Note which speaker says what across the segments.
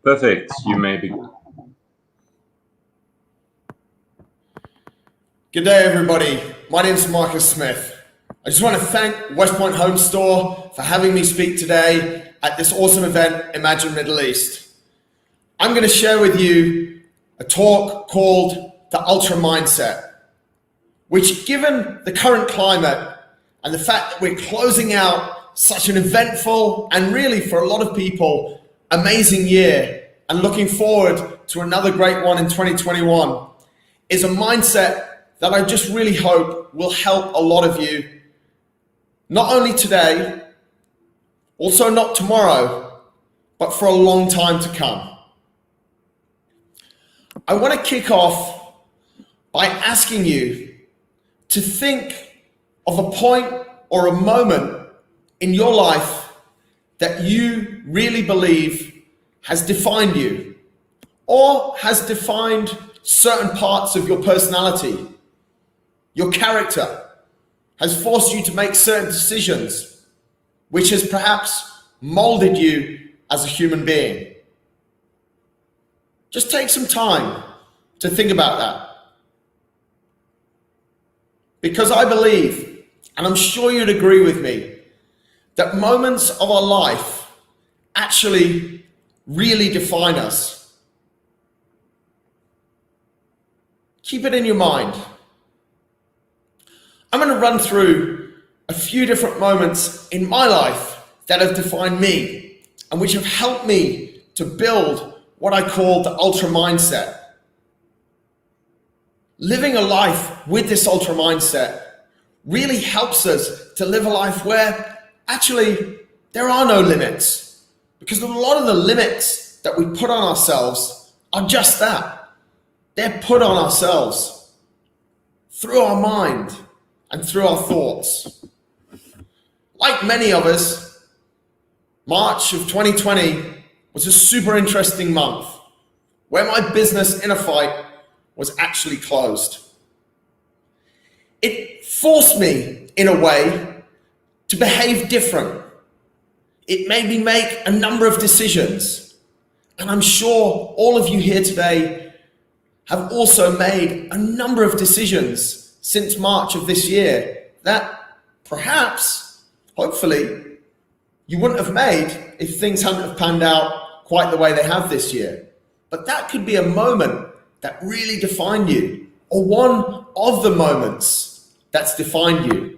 Speaker 1: Perfect. You may begin.
Speaker 2: Good day, everybody. My name is Marcus Smith. I just want to thank West Point Home Store for having me speak today at this awesome event, Imagine Middle East. I'm going to share with you a talk called The Ultra Mindset, which, given the current climate and the fact that we're closing out such an eventful and really, for a lot of people, amazing year and looking forward to another great one in 2021, is a mindset that I just really hope will help a lot of you, not only today, also not tomorrow, but for a long time to come. I want to kick off by asking you to think of a point or a moment in your life that you really believe has defined you or has defined certain parts of your personality. Your character has forced you to make certain decisions, which has perhaps molded you as a human being. Just take some time to think about that. Because I believe, and I'm sure you'd agree with me, that moments of our life actually really define us. Keep it in your mind. I'm going to run through a few different moments in my life that have defined me and which have helped me to build what I call the ultra mindset. Living a life with this ultra mindset really helps us to live a life where actually there are no limits, because a lot of the limits that we put on ourselves are just that. They're put on ourselves through our mind and through our thoughts. Like many of us, March of 2020 was a super interesting month where my business Inner Fight was actually closed. It forced me, in a way, to behave different. It made me make a number of decisions. And I'm sure all of you here today have also made a number of decisions since March of this year that perhaps, hopefully, you wouldn't have made if things hadn't have panned out quite the way they have this year. But that could be a moment that really defined you, or one of the moments that's defined you.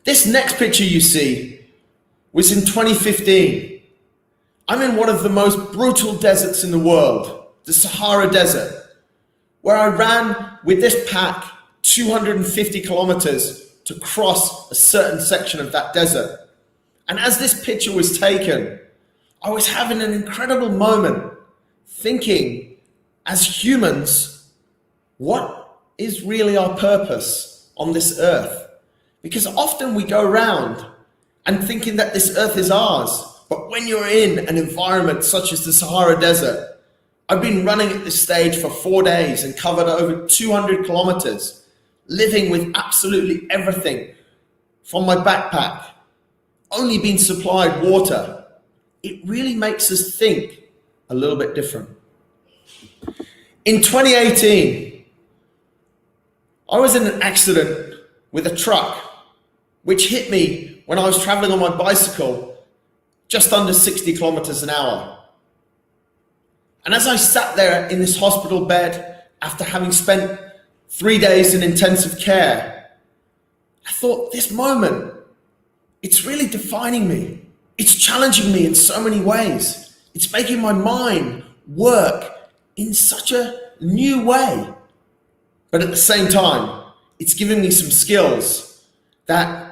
Speaker 2: This next picture you see was in 2015. I'm in one of the most brutal deserts in the world, the Sahara Desert, where I ran with this pack 250 kilometers to cross a certain section of that desert. And as this picture was taken, I was having an incredible moment thinking, as humans, what is really our purpose on this earth? Because often we go around and thinking that this earth is ours, but when you're in an environment such as the Sahara Desert, I've been running at this stage for 4 days and covered over 200 kilometers, living with absolutely everything from my backpack, only being supplied water. It really makes us think a little bit different. In 2018, I was in an accident with a truck, which hit me when I was traveling on my bicycle just under 60 kilometers an hour. And as I sat there in this hospital bed after having spent 3 days in intensive care, I thought, this moment, it's really defining me. It's challenging me in so many ways. It's making my mind work in such a new way. But at the same time, it's giving me some skills that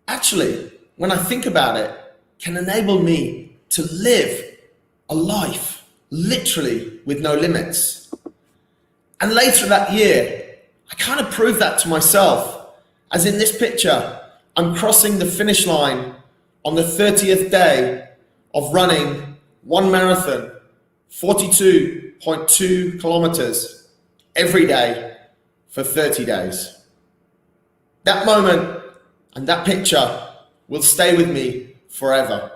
Speaker 2: actually, when I think about it, can enable me to live a life literally with no limits. And later that year, I kind of proved that to myself, as in this picture, I'm crossing the finish line on the 30th day of running one marathon, 42.2 kilometers every day for 30 days. That moment and that picture will stay with me forever.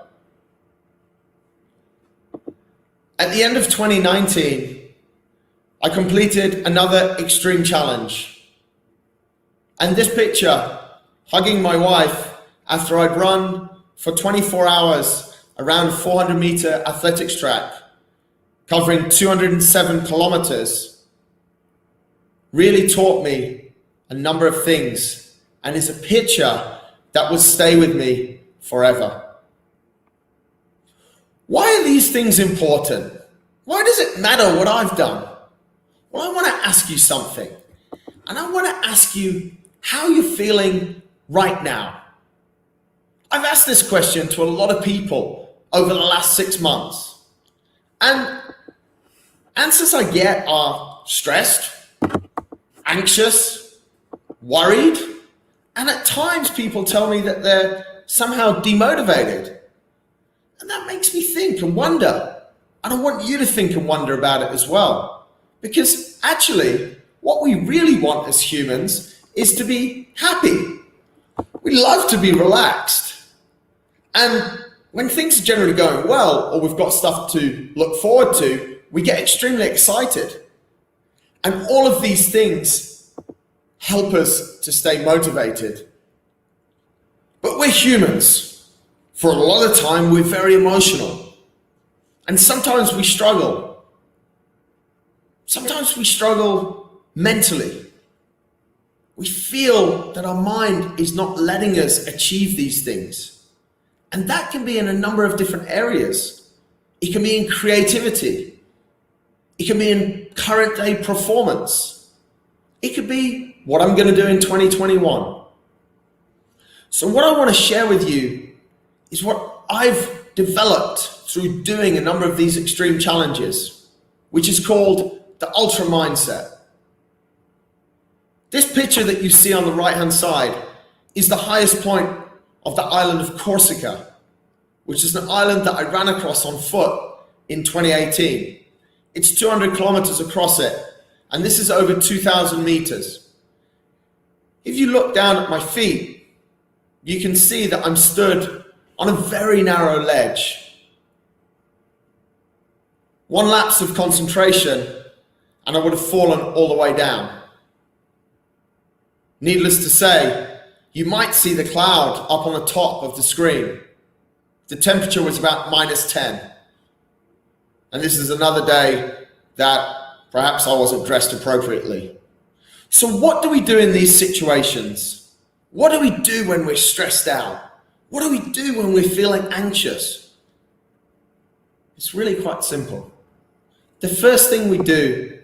Speaker 2: At the end of 2019, I completed another extreme challenge. And this picture, hugging my wife after I'd run for 24 hours around a 400-meter athletics track, covering 207 kilometers, really taught me a number of things and is a picture that will stay with me forever. Why are these things important? Why does it matter what I've done? Well, I want to ask you something. And I want to ask you how you're feeling right now. I've asked this question to a lot of people over the last 6 months. And answers I get are stressed, anxious, worried, and at times people tell me that they're somehow demotivated. And that makes me think and wonder. And I want you to think and wonder about it as well. Because actually, what we really want as humans is to be happy. We love to be relaxed. And when things are generally going well, or we've got stuff to look forward to, we get extremely excited. And all of these things help us to stay motivated. But we're humans. For a lot of the time, we're very emotional. And sometimes we struggle. Sometimes we struggle mentally. We feel that our mind is not letting us achieve these things. And that can be in a number of different areas. It can be in creativity. It can be in current day performance. It could be what I'm going to do in 2021. So what I want to share with you is what I've developed through doing a number of these extreme challenges, which is called the Ultra Mindset. This picture that you see on the right-hand side is the highest point of the island of Corsica, which is an island that I ran across on foot in 2018. It's 200 kilometers across it, and this is over 2,000 meters. If you look down at my feet, you can see that I'm stood on a very narrow ledge. One lapse of concentration and I would have fallen all the way down. Needless to say, you might see the cloud up on the top of the screen. The temperature was about -10. And this is another day that perhaps I wasn't dressed appropriately. So what do we do in these situations? What do we do when we're stressed out? What do we do when we're feeling anxious? It's really quite simple. The first thing we do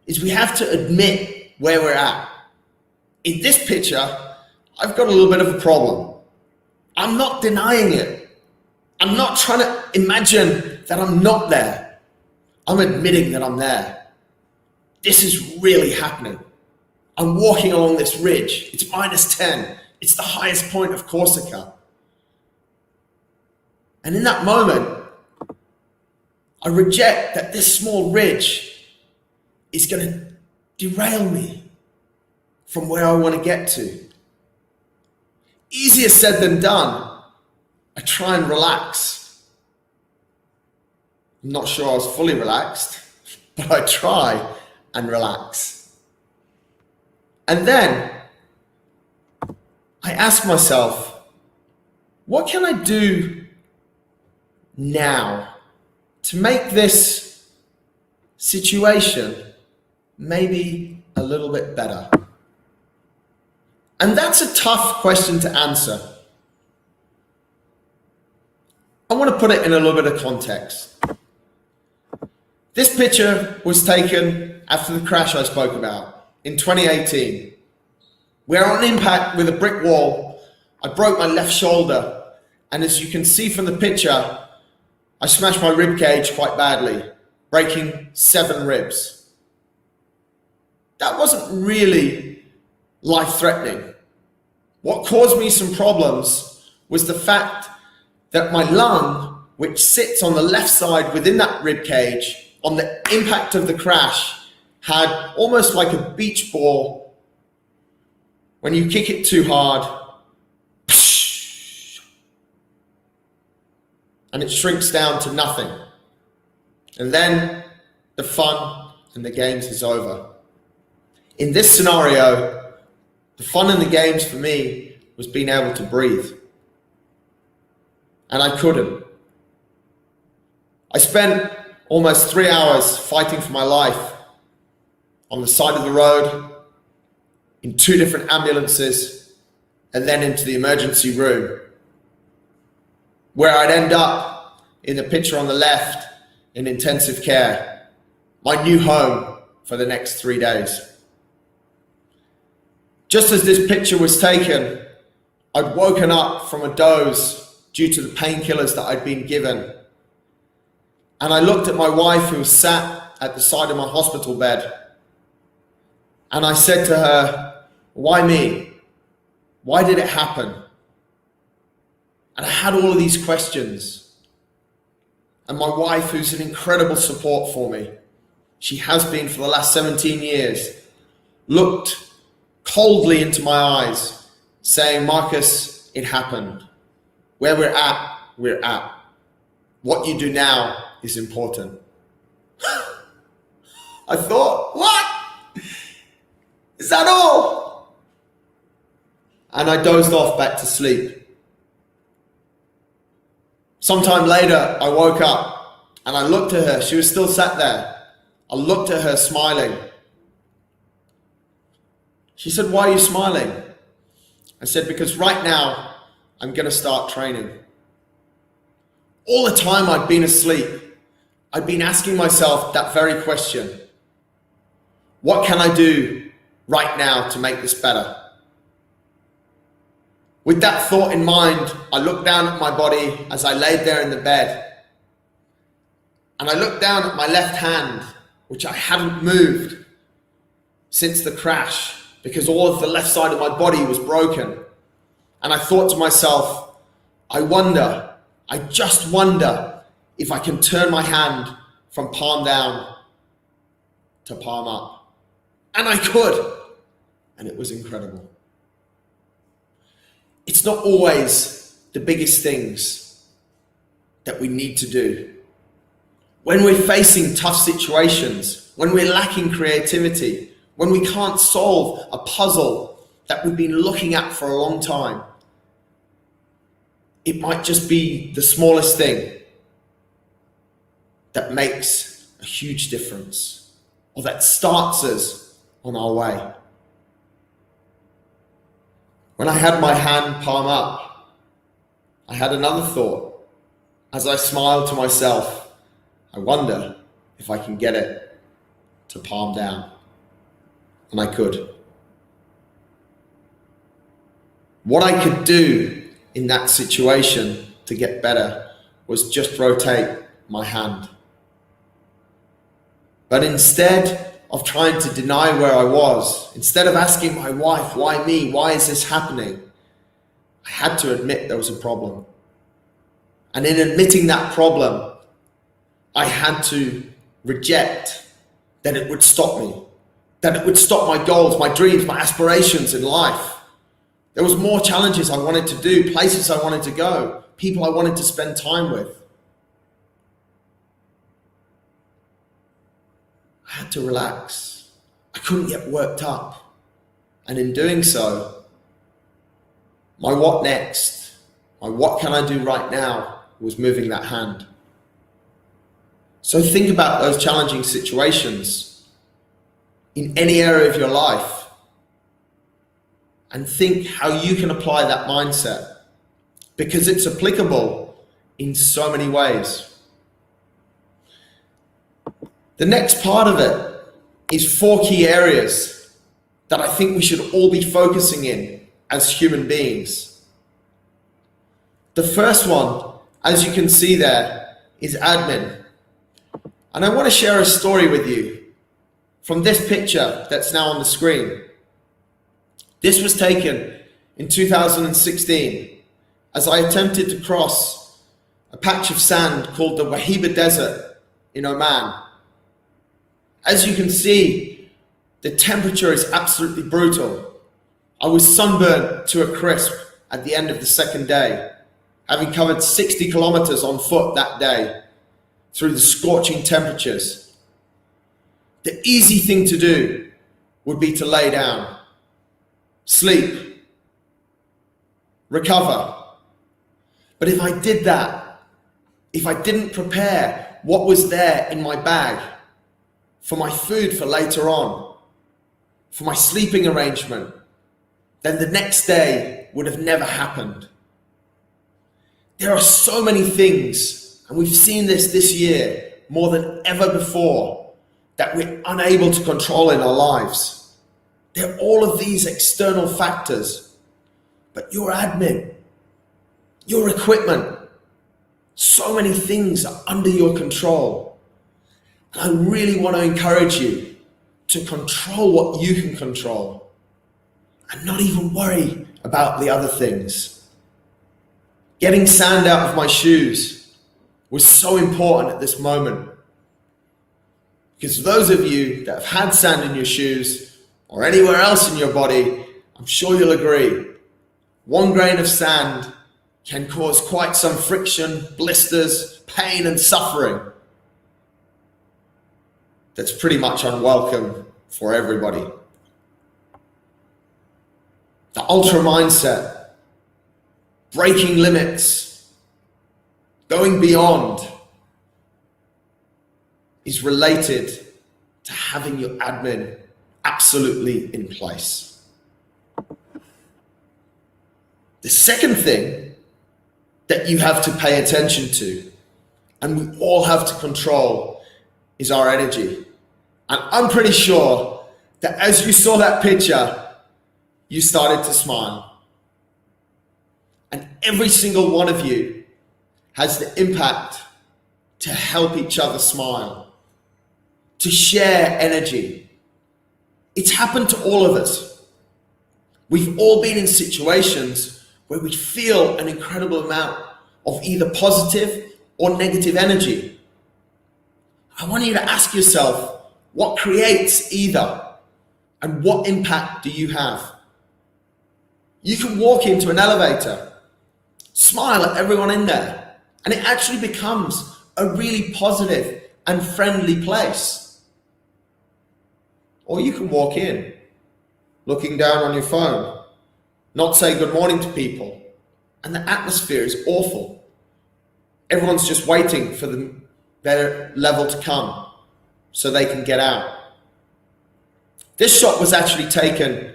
Speaker 2: is we have to admit where we're at. In this picture, I've got a little bit of a problem. I'm not denying it. I'm not trying to imagine that I'm not there. I'm admitting that I'm there. This is really happening. I'm walking along this ridge. It's -10. It's the highest point of Corsica. And in that moment, I reject that this small ridge is going to derail me from where I want to get to. Easier said than done. I try and relax. I'm not sure I was fully relaxed, but I try and relax. And then I ask myself, what can I do now to make this situation maybe a little bit better? And that's a tough question to answer. I want to put it in a little bit of context. This picture was taken after the crash I spoke about in 2018. We are on impact with a brick wall. I broke my left shoulder, and as you can see from the picture, I smashed my rib cage quite badly, breaking 7 ribs. That wasn't really life-threatening. What caused me some problems was the fact that my lung, which sits on the left side within that rib cage, on the impact of the crash, had almost like a beach ball. When you kick it too hard, and it shrinks down to nothing. And then the fun and the games is over. In this scenario, the fun and the games for me was being able to breathe. And I couldn't. I spent almost 3 hours fighting for my life on the side of the road, in 2 different ambulances, and then into the emergency room, where I'd end up in the picture on the left in intensive care, my new home for the next 3 days. Just as this picture was taken, I'd woken up from a doze due to the painkillers that I'd been given. And I looked at my wife, who was sat at the side of my hospital bed, and I said to her, "Why me? Why did it happen?" And I had all of these questions. And my wife, who's an incredible support for me, she has been for the last 17 years, looked coldly into my eyes, saying, "Marcus, it happened. Where we're at, we're at. What you do now is important." I thought, what? Is that all? And I dozed off back to sleep. Sometime later, I woke up and I looked at her. She was still sat there. I looked at her smiling. She said, "Why are you smiling?" I said, "Because right now, I'm going to start training." All the time I'd been asleep, I'd been asking myself that very question. What can I do right now to make this better? With that thought in mind, I looked down at my body as I laid there in the bed. And I looked down at my left hand, which I hadn't moved since the crash, because all of the left side of my body was broken. And I thought to myself, I just wonder if I can turn my hand from palm down to palm up. And I could. And it was incredible. It's not always the biggest things that we need to do. When we're facing tough situations, when we're lacking creativity, when we can't solve a puzzle that we've been looking at for a long time, it might just be the smallest thing that makes a huge difference, or that starts us on our way. When I had my hand palm up, I had another thought. As I smiled to myself, I wonder if I can get it to palm down. And I could. What I could do in that situation to get better was just rotate my hand. But instead of trying to deny where I was, instead of asking my wife, "Why me? Why is this happening?" I had to admit there was a problem. And in admitting that problem, I had to reject that it would stop me, that it would stop my goals, my dreams, my aspirations in life. There was more challenges I wanted to do, places I wanted to go, people I wanted to spend time with. I had to relax. I couldn't get worked up. And in doing so, my what next, my what can I do right now, was moving that hand. So think about those challenging situations in any area of your life and think how you can apply that mindset, because it's applicable in so many ways. The next part of it is 4 key areas that I think we should all be focusing in as human beings. The first one, as you can see there, is admin. And I want to share a story with you from this picture that's now on the screen. This was taken in 2016 as I attempted to cross a patch of sand called the Wahiba Desert in Oman. As you can see, the temperature is absolutely brutal. I was sunburned to a crisp at the end of the second day, having covered 60 kilometers on foot that day. through the scorching temperatures. The easy thing to do would be to lay down, sleep, recover. But if I did that, if I didn't prepare what was there in my bag for my food for later on, for my sleeping arrangement, then the next day would have never happened. There are so many things, and we've seen this year more than ever before, that we're unable to control in our lives. There are all of these external factors, but your admin, your equipment, so many things are under your control. And I really want to encourage you to control what you can control and not even worry about the other things. Getting sand out of my shoes was so important at this moment, because those of you that have had sand in your shoes or anywhere else in your body, I'm sure you'll agree, 1 grain of sand can cause quite some friction, blisters, pain and suffering. That's pretty much unwelcome for everybody. The ultra mindset, breaking limits, going beyond, is related to having your admin absolutely in place. The second thing that you have to pay attention to, and we all have to control, is our energy. And I'm pretty sure that as you saw that picture, you started to smile. And every single one of you has the impact to help each other smile, to share energy. It's happened to all of us. We've all been in situations where we feel an incredible amount of either positive or negative energy. I want you to ask yourself, what creates either, and what impact do you have? You can walk into an elevator, smile at everyone in there, and it actually becomes a really positive and friendly place. Or you can walk in, looking down on your phone, not say good morning to people, and the atmosphere is awful. Everyone's just waiting for their level to come so they can get out. This shot was actually taken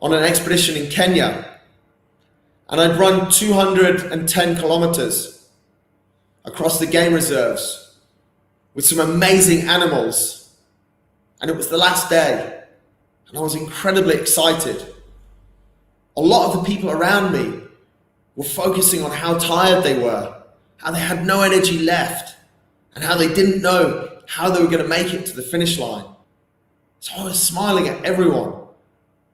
Speaker 2: on an expedition in Kenya, and I'd run 210 kilometers across the game reserves with some amazing animals, and it was the last day, and I was incredibly excited. A lot of the people around me were focusing on how tired they were, how they had no energy left, and how they didn't know how they were going to make it to the finish line. So I was smiling at everyone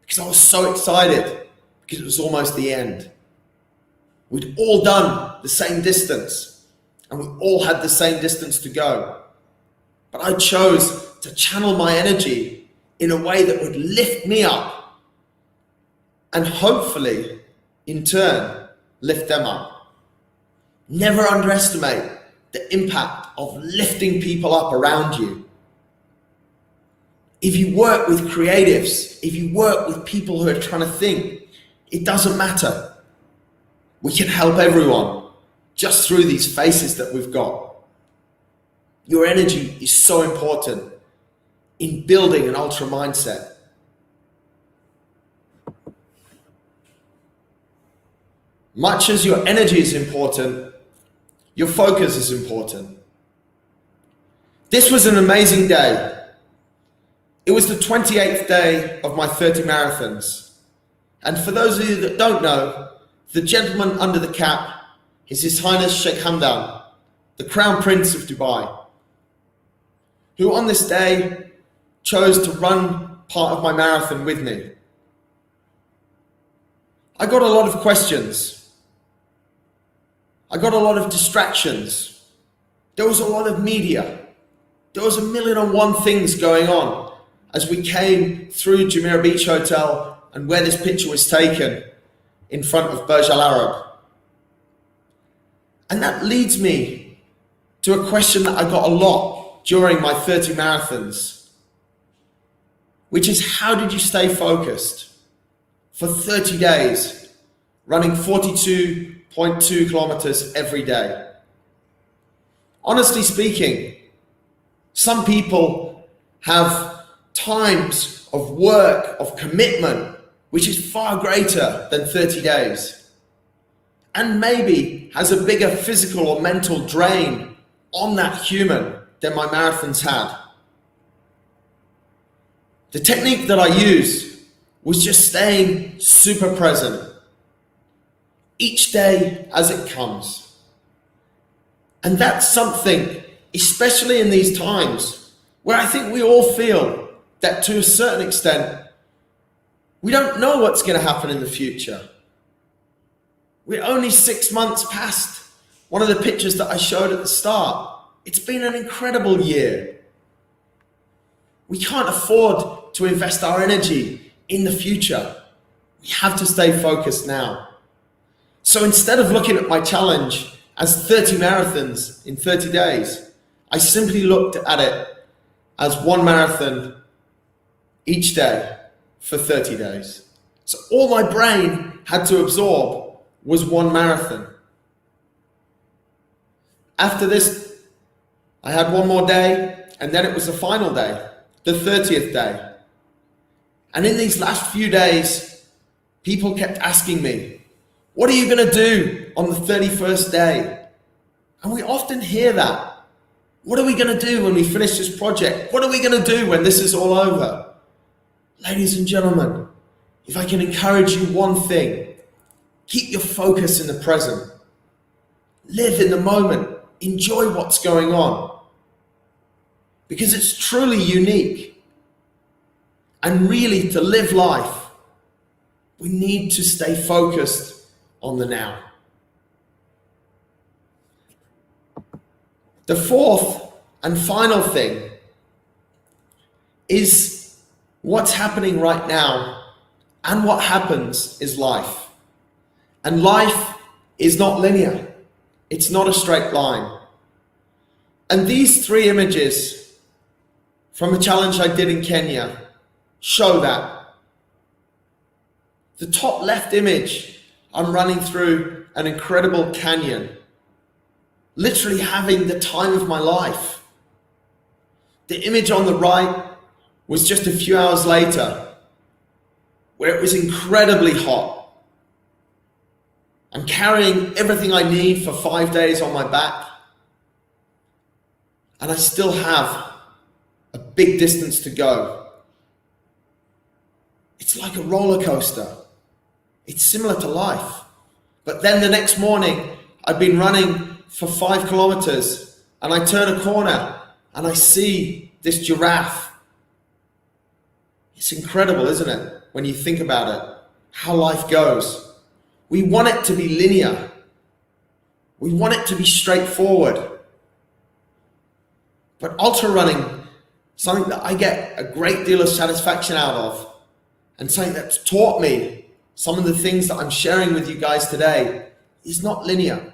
Speaker 2: because I was so excited, because it was almost the end. We'd all done the same distance, and we all had the same distance to go. But I chose to channel my energy in a way that would lift me up and hopefully, in turn, lift them up. Never underestimate the impact of lifting people up around you. If you work with creatives, if you work with people who are trying to think, it doesn't matter. We can help everyone just through these faces that we've got. Your energy is so important in building an ultra mindset. Much as your energy is important, your focus is important. This was an amazing day. It was the 28th day of my 30 marathons. And for those of you that don't know, the gentleman under the cap is His Highness Sheikh Hamdan, the Crown Prince of Dubai, who on this day chose to run part of my marathon with me. I got a lot of questions. I got a lot of distractions. There was a lot of media. There was 1,000,001 things going on as we came through Jumeirah Beach Hotel and where this picture was taken in front of Burj Al Arab. And that leads me to a question that I got a lot during my 30 marathons, which is, how did you stay focused for 30 days, running 42.2 kilometers every day? Honestly speaking, some people have times of work, of commitment, which is far greater than 30 days, and maybe has a bigger physical or mental drain on that human than my marathons had. The technique that I used was just staying super present each day as it comes. And that's something, especially in these times, where I think we all feel that to a certain extent, we don't know what's going to happen in the future. We're only 6 months past one of the pictures that I showed at the start. It's been an incredible year. We can't afford to invest our energy in the future. We have to stay focused now. So instead of looking at my challenge as 30 marathons in 30 days, I simply looked at it as one marathon each day for 30 days. So all my brain had to absorb was one marathon. After this, I had one more day, and then it was the final day, the 30th day. And in these last few days, people kept asking me, what are you going to do on the 31st day? And we often hear that. What are we going to do when we finish this project? What are we going to do when this is all over? Ladies and gentlemen, if I can encourage you one thing, keep your focus in the present. Live in the moment. Enjoy what's going on. Because it's truly unique. And really, to live life, we need to stay focused on the now. The fourth and final thing is what's happening right now, and what happens is life. And life is not linear. It's not a straight line. And these three images from a challenge I did in Kenya show that. The top left image, I'm running through an incredible canyon, literally having the time of my life. The image on the right was just a few hours later, where it was incredibly hot. I'm carrying everything I need for 5 days on my back, and I still have a big distance to go. It's like a roller coaster. It's similar to life. But then the next morning, I've been running for 5 kilometers, and I turn a corner and I see this giraffe. It's incredible, isn't it? When you think about it, how life goes. We want it to be linear. We want it to be straightforward. But ultra running, something that I get a great deal of satisfaction out of, and something that's taught me some of the things that I'm sharing with you guys today, is not linear.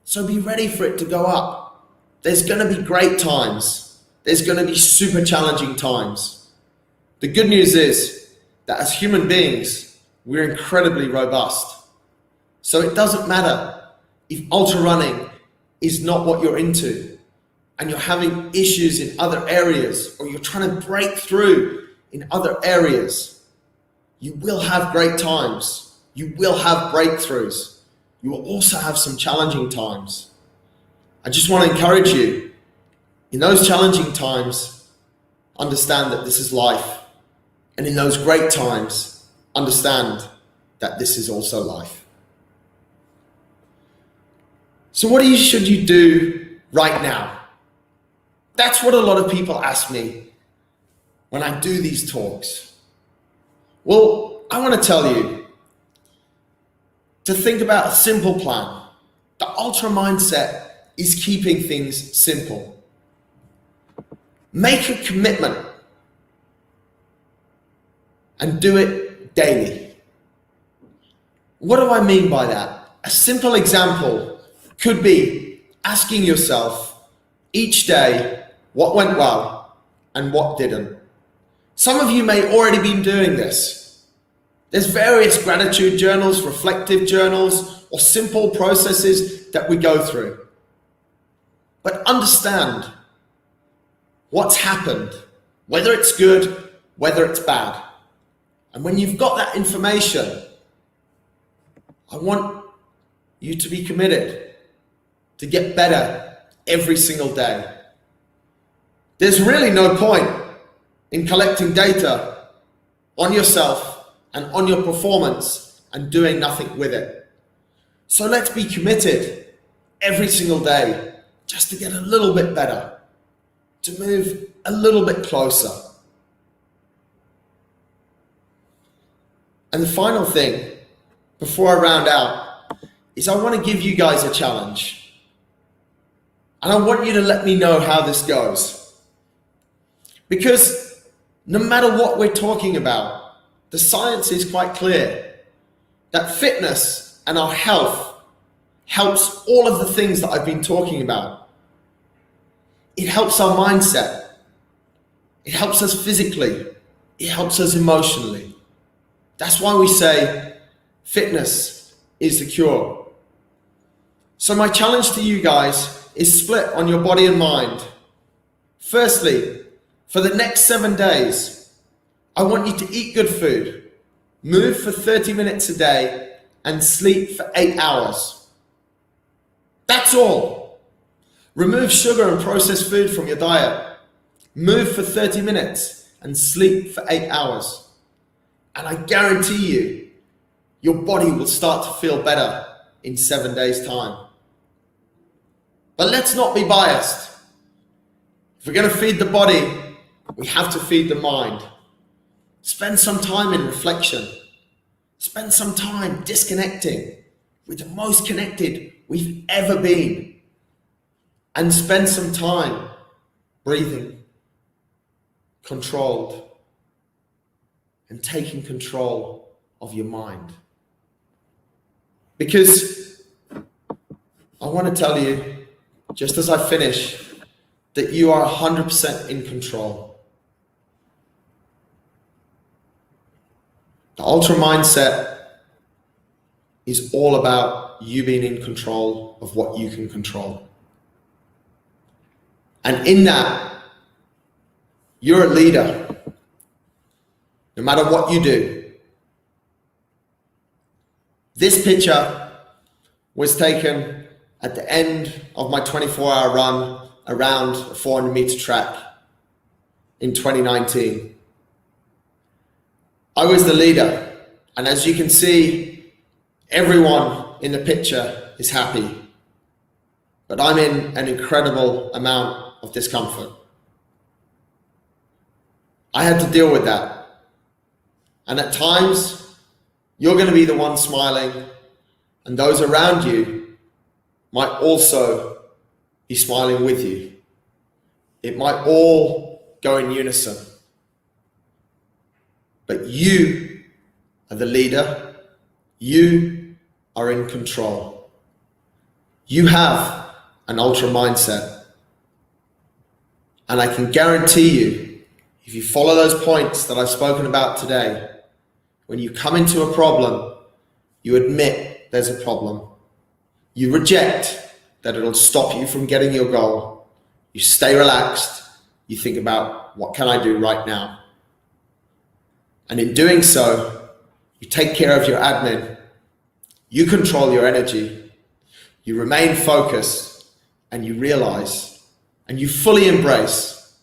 Speaker 2: So be ready for it to go up. There's going to be great times. There's going to be super challenging times. The good news is that as human beings, we're incredibly robust. So it doesn't matter if ultra running is not what you're into, and you're having issues in other areas, or you're trying to break through in other areas. You will have great times. You will have breakthroughs. You will also have some challenging times. I just want to encourage you, in those challenging times, understand that this is life. And in those great times, understand that this is also life. So what should you do right now? That's what a lot of people ask me when I do these talks. Well, I want to tell you to think about a simple plan. The ultra mindset is keeping things simple. Make a commitment and do it daily. What do I mean by that? A simple example could be asking yourself, each day what went well and what didn't. Some of you may already be doing this. There's various gratitude journals, reflective journals, or simple processes that we go through. But understand what's happened, whether it's good, whether it's bad. And when you've got that information, I want you to be committed to get better every single day. There's really no point in collecting data on yourself and on your performance and doing nothing with it. So let's be committed every single day just to get a little bit better, to move a little bit closer. And the final thing, before I round out, is I want to give you guys a challenge. And I want you to let me know how this goes. Because no matter what we're talking about, the science is quite clear that fitness and our health helps all of the things that I've been talking about. It helps our mindset. It helps us physically. It helps us emotionally. That's why we say fitness is the cure. So my challenge to you guys is split on your body and mind. Firstly, for the next 7 days, I want you to eat good food, move for 30 minutes a day, and sleep for 8 hours. That's all. Remove sugar and processed food from your diet. Move for 30 minutes and sleep for 8 hours. And I guarantee you, your body will start to feel better in 7 days' time. But let's not be biased. If we're going to feed the body, we have to feed the mind. Spend some time in reflection. Spend some time disconnecting with the most connected we've ever been. And spend some time breathing, controlled, and taking control of your mind. Because I want to tell you, just as I finish, that you are 100% in control. The Ultra Mindset is all about you being in control of what you can control. And in that, you're a leader, no matter what you do. This picture was taken at the end of my 24-hour run around a 400-meter track in 2019. I was the leader, and as you can see, everyone in the picture is happy, but I'm in an incredible amount of discomfort. I had to deal with that, and at times, you're going to be the one smiling, and those around you might also be smiling with you. It might all go in unison. But you are the leader. You are in control. You have an ultra mindset. And I can guarantee you, if you follow those points that I've spoken about today, when you come into a problem, you admit there's a problem. You reject that it'll stop you from getting your goal. You stay relaxed. You think about, what can I do right now? And in doing so, you take care of your admin. You control your energy. You remain focused, and you realize and you fully embrace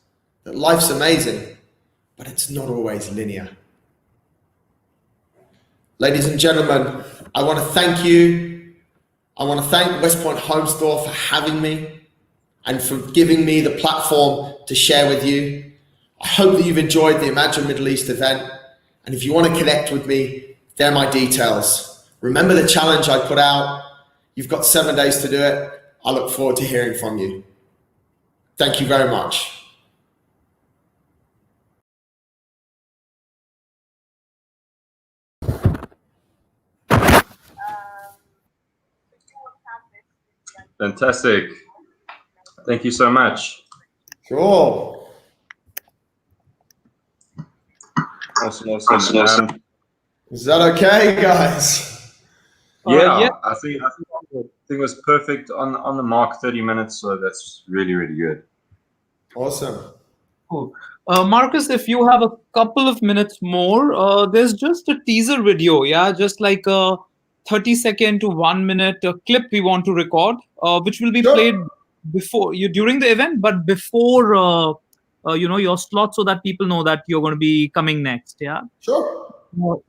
Speaker 2: that life's amazing, but it's not always linear. Ladies and gentlemen, I want to thank you. I want to thank West Point Home Store for having me and for giving me the platform to share with you. I hope that you've enjoyed the Imagine Middle East event. And if you want to connect with me, they're my details. Remember the challenge I put out. You've got 7 days to do it. I look forward to hearing from you. Thank you very much.
Speaker 1: Fantastic. Thank you so much.
Speaker 2: Cool.
Speaker 1: Awesome.
Speaker 2: Is that okay, guys?
Speaker 1: Yeah. I think it was perfect on the mark, 30 minutes. So that's really, really good.
Speaker 2: Awesome.
Speaker 3: Cool. Marcus, if you have a couple of minutes more, there's just a teaser video, just like a 30-second to 1 minute clip we want to record, which will be played before you during the event, but before your slot, so that people know that you're going to be coming next. Yeah.
Speaker 2: Sure.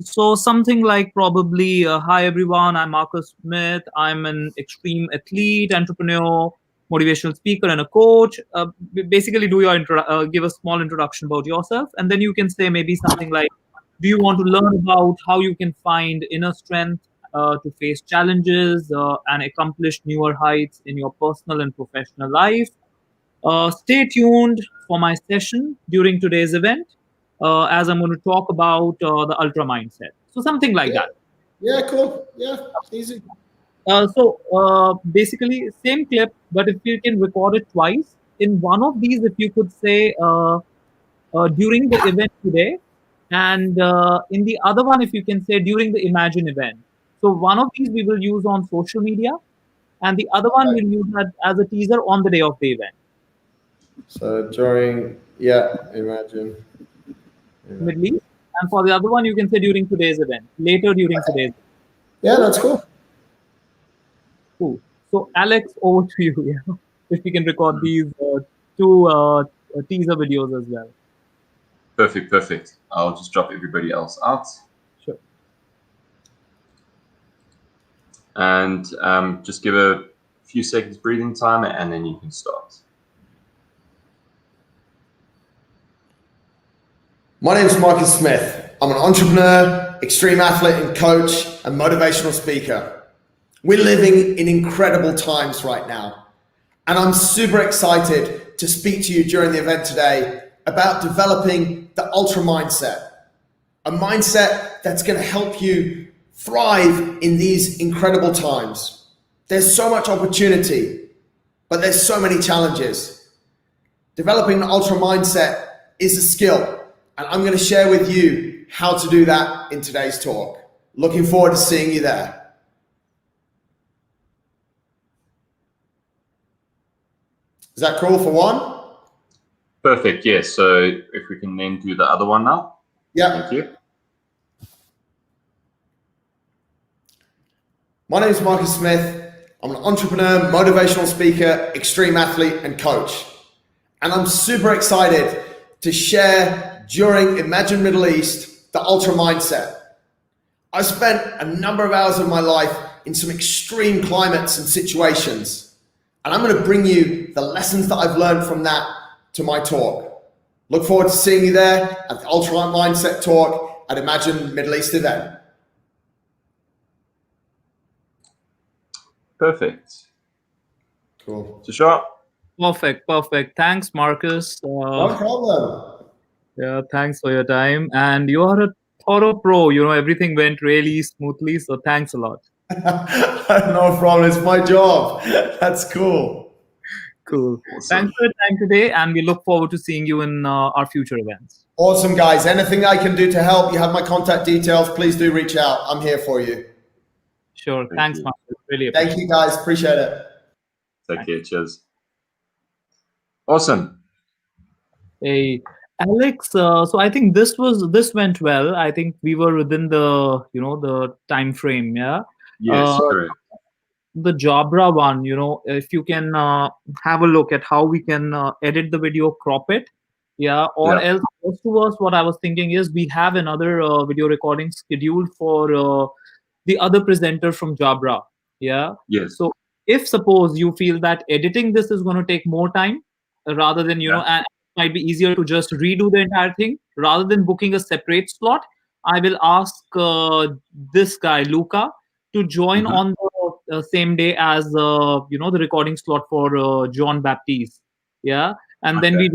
Speaker 3: So something like probably, hi everyone, I'm Marcus Smith. I'm an extreme athlete, entrepreneur, motivational speaker, and a coach. Basically, give a small introduction about yourself, and then you can say maybe something like, do you want to learn about how you can find inner strength to face challenges and accomplish newer heights in your personal and professional life? Stay tuned for my session during today's event, as I'm going to talk about the ultra mindset. So something like that.
Speaker 2: Yeah, cool. Yeah, easy.
Speaker 3: Basically, same clip, but if you can record it twice. In one of these, if you could say during the event today, and in the other one, if you can say during the Imagine event. So one of these we will use on social media, and the other one we'll use that as a teaser on the day of the event.
Speaker 2: So during, Imagine.
Speaker 3: Middle East. And for the other one, you can say during today's event, later during today's event.
Speaker 2: Yeah, that's cool.
Speaker 3: Cool. So Alex, over to you. Yeah, if we can record these two teaser videos as well.
Speaker 1: Perfect. I'll just drop everybody else out.
Speaker 3: Sure.
Speaker 1: And just give a few seconds breathing time, and then you can start.
Speaker 2: My name is Marcus Smith. I'm an entrepreneur, extreme athlete and coach, and motivational speaker. We're living in incredible times right now, and I'm super excited to speak to you during the event today about developing the ultra mindset, a mindset that's going to help you thrive in these incredible times. There's so much opportunity, but there's so many challenges. Developing an ultra mindset is a skill, and I'm going to share with you how to do that in today's talk. Looking forward to seeing you there. Is that cool for one?
Speaker 1: Perfect, yes. So if we can then do the other one now.
Speaker 2: Yeah.
Speaker 1: Thank you.
Speaker 2: My name is Marcus Smith. I'm an entrepreneur, motivational speaker, extreme athlete, and coach. And I'm super excited to share during Imagine Middle East the ultra mindset. I spent a number of hours of my life in some extreme climates and situations, and I'm going to bring you the lessons that I've learned from that to my talk. Look forward to seeing you there at the Ultra Mindset Talk at Imagine Middle East event.
Speaker 1: Perfect.
Speaker 2: Cool.
Speaker 1: Tushar?
Speaker 3: Perfect. Thanks, Marcus.
Speaker 2: No problem.
Speaker 3: Yeah, thanks for your time. And you are a thorough pro. Everything went really smoothly. So thanks a lot.
Speaker 2: No problem. It's my job. That's cool.
Speaker 3: Cool.
Speaker 1: Awesome.
Speaker 3: Thanks for your time today. And we look forward to seeing you in our future events.
Speaker 2: Awesome, guys. Anything I can do to help, you have my contact details. Please do reach out. I'm here for you.
Speaker 3: Sure.
Speaker 1: Thank
Speaker 3: Thanks,
Speaker 1: you.
Speaker 3: Marcus. Really appreciate it.
Speaker 2: Thank you, guys. Appreciate it.
Speaker 1: Take care. Cheers. Awesome.
Speaker 3: Hey, Alex. So I think this went well. I think we were within the time frame. Yeah.
Speaker 1: Yes, correct.
Speaker 3: The Jabra one, if you can have a look at how we can edit the video, crop it. Yeah. Or else, close to us, what I was thinking is we have another video recording scheduled for the other presenter from Jabra. Yeah.
Speaker 1: Yes.
Speaker 3: So if suppose you feel that editing this is going to take more time rather than, and it might be easier to just redo the entire thing rather than booking a separate slot, I will ask this guy, Luca, to join on the same day as, the recording slot for John Baptiste. Yeah. And then we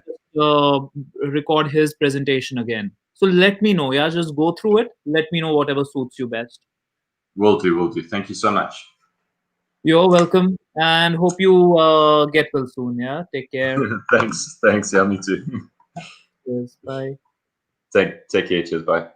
Speaker 3: record his presentation again. So let me know. Yeah. Just go through it. Let me know whatever suits you best.
Speaker 1: Will do. Thank you so much.
Speaker 3: You're welcome, and hope you get well soon. Yeah, take care.
Speaker 1: Thanks. Yeah, me too.
Speaker 3: Yes, bye.
Speaker 1: Take care. Cheers. Bye.